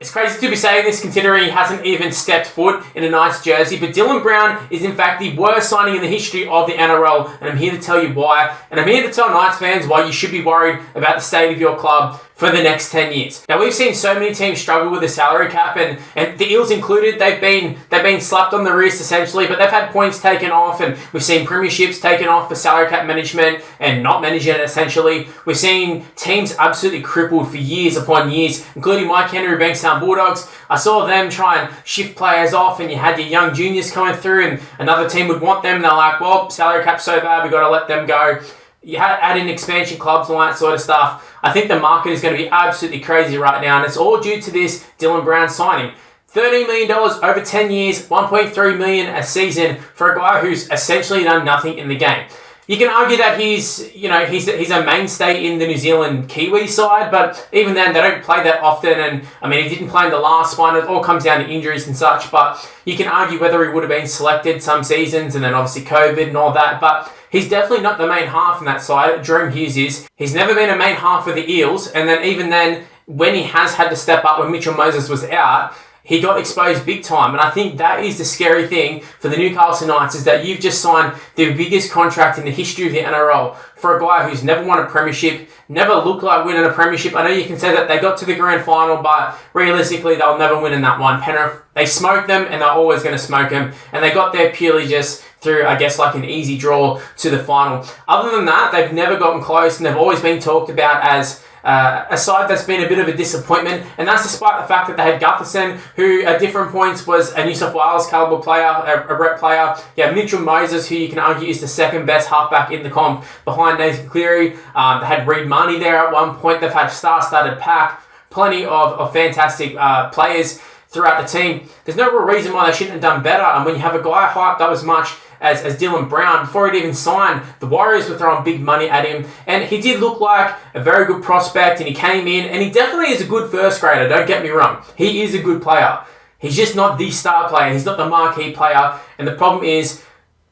It's crazy to be saying this considering he hasn't even stepped foot in a Knights jersey, but Dylan Brown is in fact the worst signing in the history of the NRL, and I'm here to tell you why, and I'm here to tell Knights fans why you should be worried about the state of your club for the next 10 years. Now, we've seen so many teams struggle with the salary cap, and the Eels included. They've been slapped on the wrist essentially, but they've had points taken off, and we've seen premierships taken off for salary cap management and not managing it essentially. We've seen teams absolutely crippled for years upon years, including Mike Henry, Bankstown Bulldogs. I saw them try and shift players off, and you had your young juniors coming through, and another team would want them, and they're like, well, salary cap's so bad, we've got to let them go. You add in expansion clubs and all that sort of stuff. I think the market is going to be absolutely crazy right now, and it's all due to this Dylan Brown signing. $13 million over 10 years, $1.3 million a season for a guy who's essentially done nothing in the game. You can argue that he's a mainstay in the New Zealand Kiwi side, but even then, they don't play that often, and I mean, he didn't play in the last one. It all comes down to injuries and such, but you can argue whether he would have been selected some seasons, and then obviously COVID and all that, but he's definitely not the main half in that side. Jerome Hughes is. He's never been a main half of the Eels, and then even then, when he has had to step up when Mitchell Moses was out, he got exposed big time. And I think that is the scary thing for the Newcastle Knights, is that you've just signed the biggest contract in the history of the NRL for a guy who's never won a premiership, never looked like winning a premiership. I know you can say that they got to the grand final, but realistically, they'll never win in that one. Penrith, they smoked them, and they're always going to smoke them. And they got there purely just through, I guess, like an easy draw to the final. Other than that, they've never gotten close, and they've always been talked about as a side that's been a bit of a disappointment, and that's despite the fact that they had Gutherson, who at different points was a New South Wales caliber player, a rep player. Yeah, Mitchell Moses, who you can argue is the second best halfback in the comp behind Nathan Cleary. They had Reid Marnie there at one point. They've had star-studded pack, plenty of fantastic players throughout the team. There's no real reason why they shouldn't have done better, and when you have a guy hyped up as much as Dylan Brown, before he'd even signed, the Warriors were throwing big money at him, and he did look like a very good prospect, and he came in, and he definitely is a good first grader, don't get me wrong. He is a good player. He's just not the star player. He's not the marquee player, and the problem is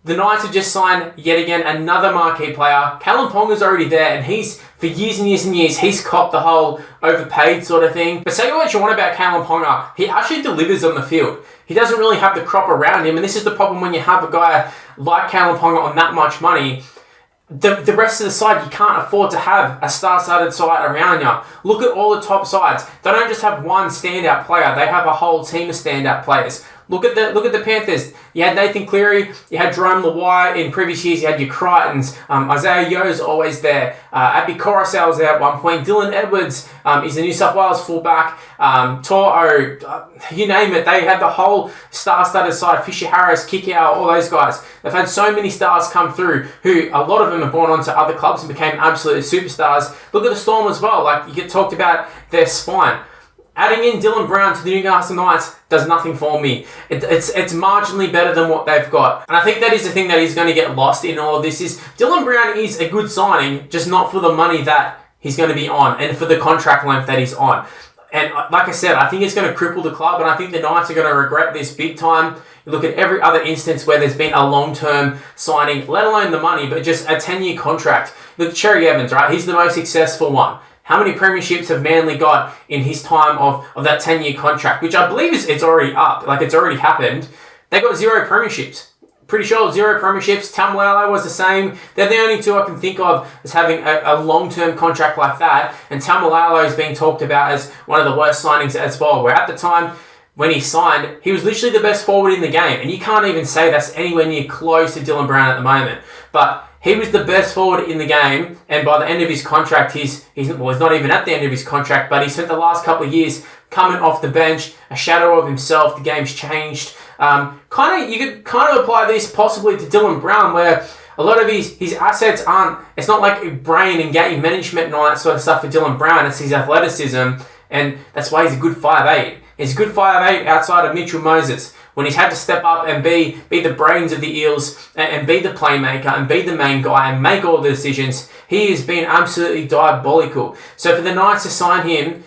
the Knights have just signed yet again another marquee player. Callum Ponga's already there, and he's, for years and years and years, he's copped the whole overpaid sort of thing. But say what you want about Callum Ponga, he actually delivers on the field. He doesn't really have the crop around him, and this is the problem when you have a guy like Callum Ponga on that much money. The rest of the side, you can't afford to have a star-studded side around you. Look at all the top sides. They don't just have one standout player. They have a whole team of standout players. Look at the Panthers. You had Nathan Cleary, you had Jerome Luai. In previous years, you had your Crichtons. Isaiah Yo's always there. Abby Coruscant's there at one point. Dylan Edwards is a New South Wales fullback. Toro, you name it. They had the whole star-studded side. Fisher Harris, Kikau, all those guys. They've had so many stars come through, who a lot of them have gone on to other clubs and became absolute superstars. Look at the Storm as well. Like, you get talked about their spine. Adding in Dylan Brown to the Newcastle Knights does nothing for me. It's marginally better than what they've got. And I think that is the thing that is going to get lost in all of this, is Dylan Brown is a good signing, just not for the money that he's going to be on and for the contract length that he's on. And like I said, I think it's going to cripple the club, and I think the Knights are going to regret this big time. You look at every other instance where there's been a long-term signing, let alone the money, but just a 10-year contract. Look at Cherry Evans, right? He's the most successful one. How many premierships have Manly got in his time of that 10-year contract, which I believe it's already up, like it's already happened. They got 0 premierships. Pretty sure 0 premierships. Tamalalo was the same. They're the only two I can think of as having a long-term contract like that, and Tamalalo is being talked about as one of the worst signings as well, where at the time when he signed, he was literally the best forward in the game, and you can't even say that's anywhere near close to Dylan Brown at the moment. But he was the best forward in the game, and by the end of his contract, he's not even at the end of his contract, but he spent the last couple of years coming off the bench, a shadow of himself. The game's changed. You could kind of apply this possibly to Dylan Brown, where a lot of his assets aren't, it's not like brain and game management and all that sort of stuff for Dylan Brown. It's his athleticism, and that's why he's a good 5'8". He's a good 5'8" outside of Mitchell Moses. When he's had to step up and be the brains of the Eels and be the playmaker and be the main guy and make all the decisions, he has been absolutely diabolical. So for the Knights to sign him,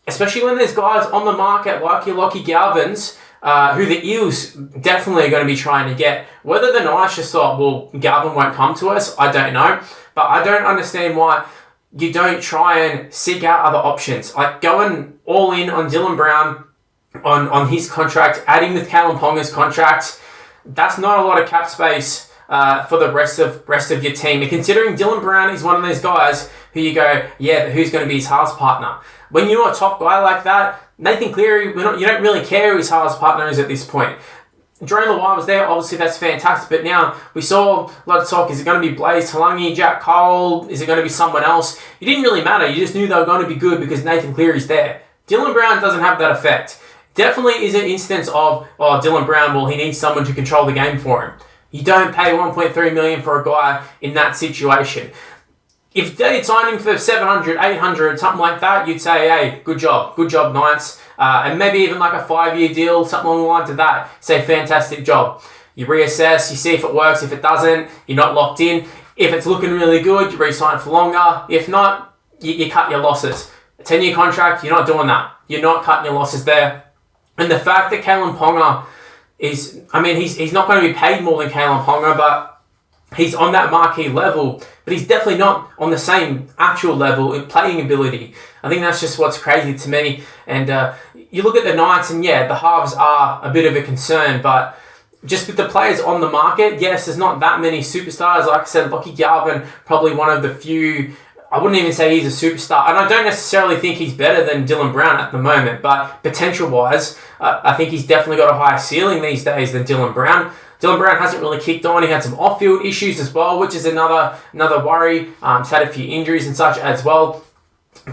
especially when there's guys on the market like your Lockie Galvins, who the Eels definitely are going to be trying to get. Whether the Knights just thought, well, Galvin won't come to us, I don't know. But I don't understand why you don't try and seek out other options. Like going all in on Dylan Brown, on his contract, adding with Kalen Ponga's contract, that's not a lot of cap space for the rest of your team. And considering Dylan Brown is one of those guys who you go, yeah, but who's going to be his halves partner? When you're a top guy like that, Nathan Cleary, you don't really care who his halves partner is at this point. Jerome Luai was there, obviously that's fantastic, but now we saw a lot of talk, is it going to be Blaze Talangi, Jack Cole, is it going to be someone else? It didn't really matter, you just knew they were going to be good because Nathan Cleary's there. Dylan Brown doesn't have that effect. Definitely is an instance of, Dylan Brown, well, he needs someone to control the game for him. You don't pay $1.3 million for a guy in that situation. If they'd signed him for 700, 800, something like that, you'd say, hey, good job, Knights. And maybe even like a 5-year deal, something along the lines of that. Say, fantastic job. You reassess, you see if it works. If it doesn't, you're not locked in. If it's looking really good, you re-sign for longer. If not, you cut your losses. A 10-year contract, you're not doing that. You're not cutting your losses there. And the fact that Kalen Ponga is, he's not going to be paid more than Kalen Ponga, but he's on that marquee level, but he's definitely not on the same actual level in playing ability. I think that's just what's crazy to me. And you look at the Knights, and yeah, the halves are a bit of a concern, but just with the players on the market, yes, there's not that many superstars. Like I said, Lockie Galvin, probably one of the few. I wouldn't even say he's a superstar, and I don't necessarily think he's better than Dylan Brown at the moment, but potential-wise, I think he's definitely got a higher ceiling these days than Dylan Brown. Dylan Brown hasn't really kicked on. He had some off-field issues as well, which is another worry. He's had a few injuries and such as well.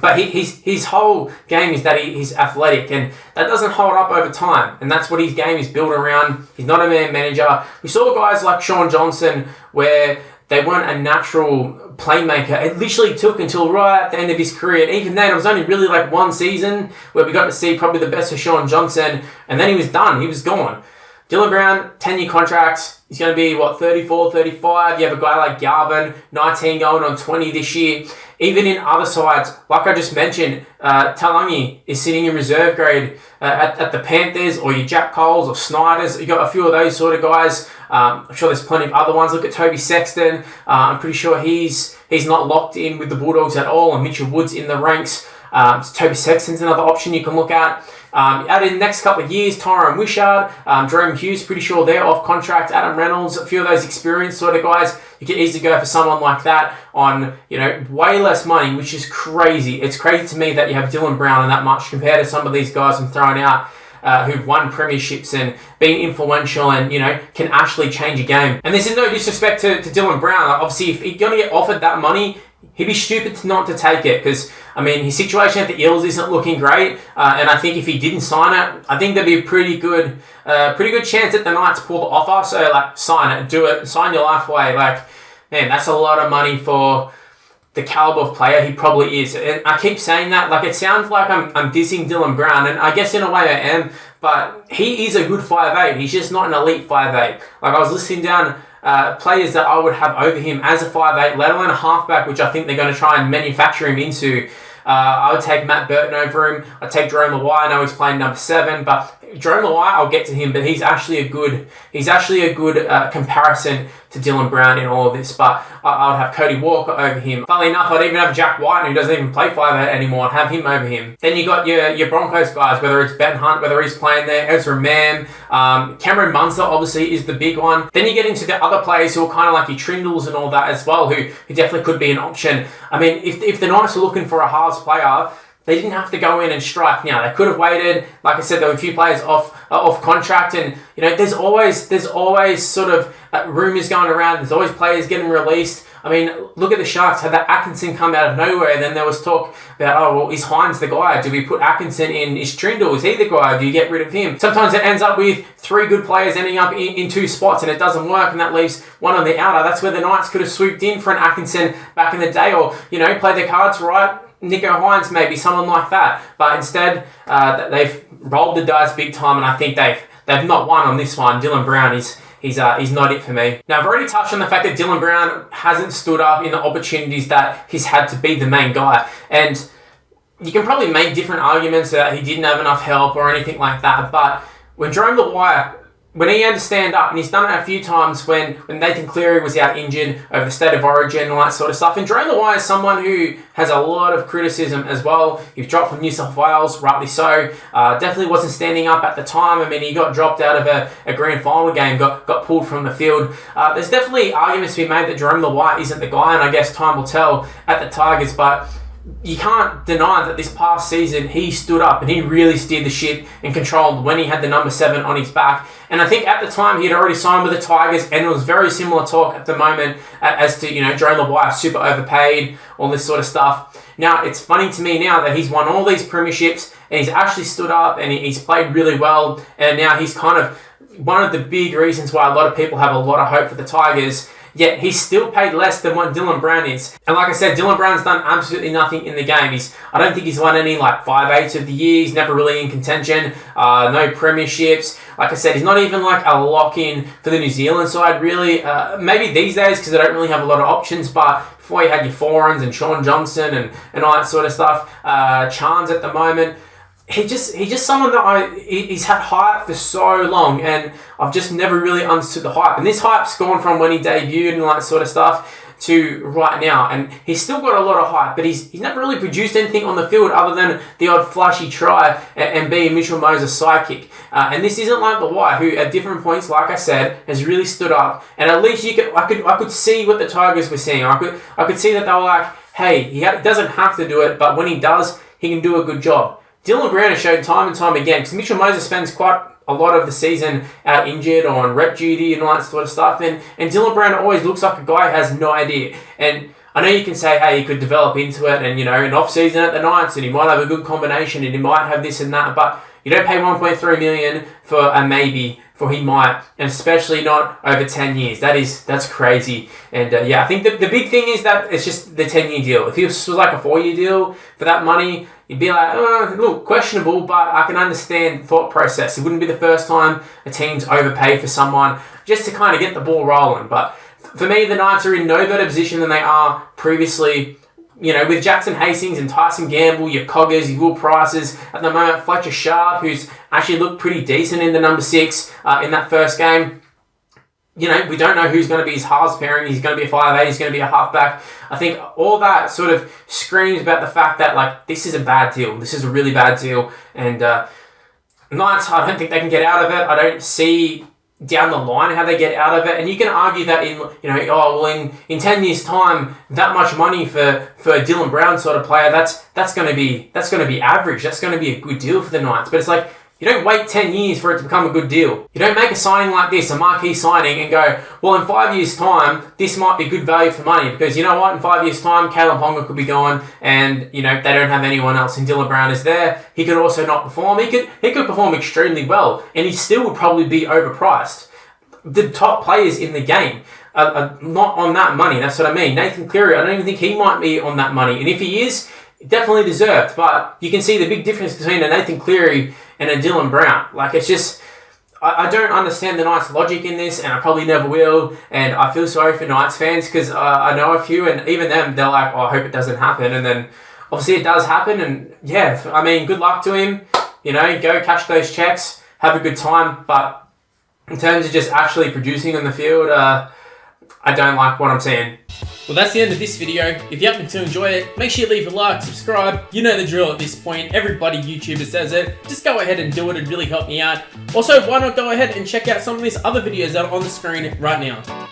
But his whole game is that he's athletic, and that doesn't hold up over time. And that's what his game is built around. He's not a man manager. We saw guys like Sean Johnson where they weren't a natural playmaker. It literally took until right at the end of his career. And even then, it was only really like one season where we got to see probably the best of Sean Johnson. And then he was done. He was gone. Dylan Brown, 10-year contract. He's going to be, 34, 35. You have a guy like Galvin, 19 going on 20 this year. Even in other sides, like I just mentioned, Talangi is sitting in reserve grade at the Panthers, or your Jack Coles or Snyders. You got a few of those sort of guys. I'm sure there's plenty of other ones. Look at Toby Sexton. I'm pretty sure he's not locked in with the Bulldogs at all. And Mitchell Wood's in the ranks. Toby Sexton's another option you can look at. Out in the next couple of years, Tyrone Wishart, Jerome Hughes, pretty sure they're off contract. Adam Reynolds, a few of those experienced sort of guys. You could easily go for someone like that on, way less money, which is crazy. It's crazy to me that you have Dylan Brown and that much compared to some of these guys I'm throwing out who've won premierships and been influential and, can actually change a game. And this is no disrespect to Dylan Brown. Like, obviously, if he's going to get offered that money, he'd be stupid not to take it because, his situation at the Eels isn't looking great. And I think if he didn't sign it, I think there'd be a pretty good chance that the Knights pull the offer. So, sign it, do it, sign your life away. Man, that's a lot of money for the caliber of player he probably is. And I keep saying that, it sounds like I'm dissing Dylan Brown, and I guess in a way I am, but he is a good 5'8". He's just not an elite 5'8". I was listing down players that I would have over him as a 5'8", let alone a halfback, which I think they're going to try and manufacture him into. I would take Matt Burton over him. I'd take Jerome Luai. I know he's playing number 7, but Jerome Luai, I'll get to him, but he's actually a good comparison to Dylan Brown in all of this. But I would have Cody Walker over him. Funnily enough, I'd even have Jack White, who doesn't even play 5'8" anymore, and have him over him. Then you got your Broncos guys, whether it's Ben Hunt, whether he's playing there, Ezra Mam, Cameron Munster obviously is the big one. Then you get into the other players who are kind of like your Trindles and all that as well, who definitely could be an option. If the Knights were looking for a halves player, they didn't have to go in and strike now. They could have waited. Like I said, there were a few players off contract, and there's always sort of rumours going around. There's always players getting released. Look at the Sharks. Had that Atkinson come out of nowhere, and then there was talk about, is Hines the guy? Do we put Atkinson in? Is Trindle? Is he the guy? Do you get rid of him? Sometimes it ends up with 3 good players ending up in 2 spots, and it doesn't work, and that leaves one on the outer. That's where the Knights could have swooped in for an Atkinson back in the day, or play their cards right. Nico Hines, maybe someone like that, but instead they've rolled the dice big time, and I think they've not won on this one. Dylan Brown he's not it for me. Now, I've already touched on the fact that Dylan Brown hasn't stood up in the opportunities that he's had to be the main guy, and you can probably make different arguments that he didn't have enough help or anything like that. But when Jerome Luai when he had to stand up, and he's done it a few times when Nathan Cleary was out injured over the State of Origin and all that sort of stuff. And Jerome Luai is someone who has a lot of criticism as well. He's dropped from New South Wales, rightly so. Definitely wasn't standing up at the time. I mean, he got dropped out of a grand final game, got pulled from the field. There's definitely arguments to be made that Jerome Luai isn't the guy, and I guess time will tell at the Tigers, but you can't deny that this past season he stood up and he really steered the ship and controlled when he had the number 7 on his back. And I think at the time he had already signed with the Tigers, and it was very similar talk at the moment as to, Jerome Luai super overpaid, all this sort of stuff. Now, it's funny to me now that he's won all these premierships and he's actually stood up and he's played really well, and now he's kind of one of the big reasons why a lot of people have a lot of hope for the Tigers. Yet he's still paid less than what Dylan Brown is. And like I said, Dylan Brown's done absolutely nothing in the game. I don't think he's won any 5/8 of the year. He's never really in contention. No premierships. Like I said, he's not even a lock-in for the New Zealand side, really. Maybe these days because they don't really have a lot of options, but before you had your Forens and Sean Johnson and all that sort of stuff. Chans at the moment. He's just someone that he's had hype for so long, and I've just never really understood the hype. And this hype's gone from when he debuted and all that sort of stuff to right now, and he's still got a lot of hype, but he's never really produced anything on the field other than the odd flashy try and being Mitchell Moses' sidekick. And this isn't like the White, who at different points, like I said, has really stood up. And at least I could see what the Tigers were seeing. I could see that they were like, hey, he doesn't have to do it, but when he does, he can do a good job. Dylan Brown has shown time and time again, because Mitchell Moses spends quite a lot of the season out injured or on rep duty and all that sort of stuff, and Dylan Brown always looks like a guy who has no idea. And I know you can say, hey, he could develop into it, and in off-season at the Knights, and he might have a good combination, and he might have this and that, but you don't pay $1.3 million for a maybe, for he might, and especially not over 10 years. That's crazy. And I think the big thing is that it's just the 10-year deal. If it was like a 4-year deal for that money, you'd be like, look, questionable, but I can understand the thought process. It wouldn't be the first time a team's overpaid for someone just to kind of get the ball rolling. But for me, the Knights are in no better position than they are previously. With Jackson Hastings and Tyson Gamble, your Coggers, your Will Prices, at the moment, Fletcher Sharp, who's actually looked pretty decent in the number 6 in that first game. We don't know who's going to be his halves pairing. He's going to be a 5'8", he's going to be a halfback. I think all that sort of screams about the fact that, this is a bad deal. This is a really bad deal. And Knights, I don't think they can get out of it. I don't see down the line how they get out of it. And you can argue that in 10 years' time, that much money for a Dylan Brown sort of player, that's going to be average. That's going to be a good deal for the Knights. But it's you don't wait 10 years for it to become a good deal. You don't make a signing like this, a marquee signing, and go, well, in 5 years' time, this might be good value for money. Because you know what? In 5 years' time, Caleb Ponga could be gone, and, they don't have anyone else, and Dylan Brown is there. He could also not perform. He could perform extremely well, and he still would probably be overpriced. The top players in the game are not on that money. That's what I mean. Nathan Cleary, I don't even think he might be on that money. And if he is, definitely deserved. But you can see the big difference between a Nathan Cleary and a Dylan Brown. It's just, I don't understand the Knights' logic in this, and I probably never will. And I feel sorry for Knights fans, because I know a few, and even them, they're like, I hope it doesn't happen. And then obviously it does happen, and good luck to him. Go cash those checks, have a good time. But in terms of just actually producing on the field, I don't like what I'm seeing. Well, that's the end of this video. If you happen to enjoy it, make sure you leave a like, subscribe. You know the drill at this point. Everybody YouTuber says it. Just go ahead and do it. It'd really help me out. Also, why not go ahead and check out some of these other videos that are on the screen right now.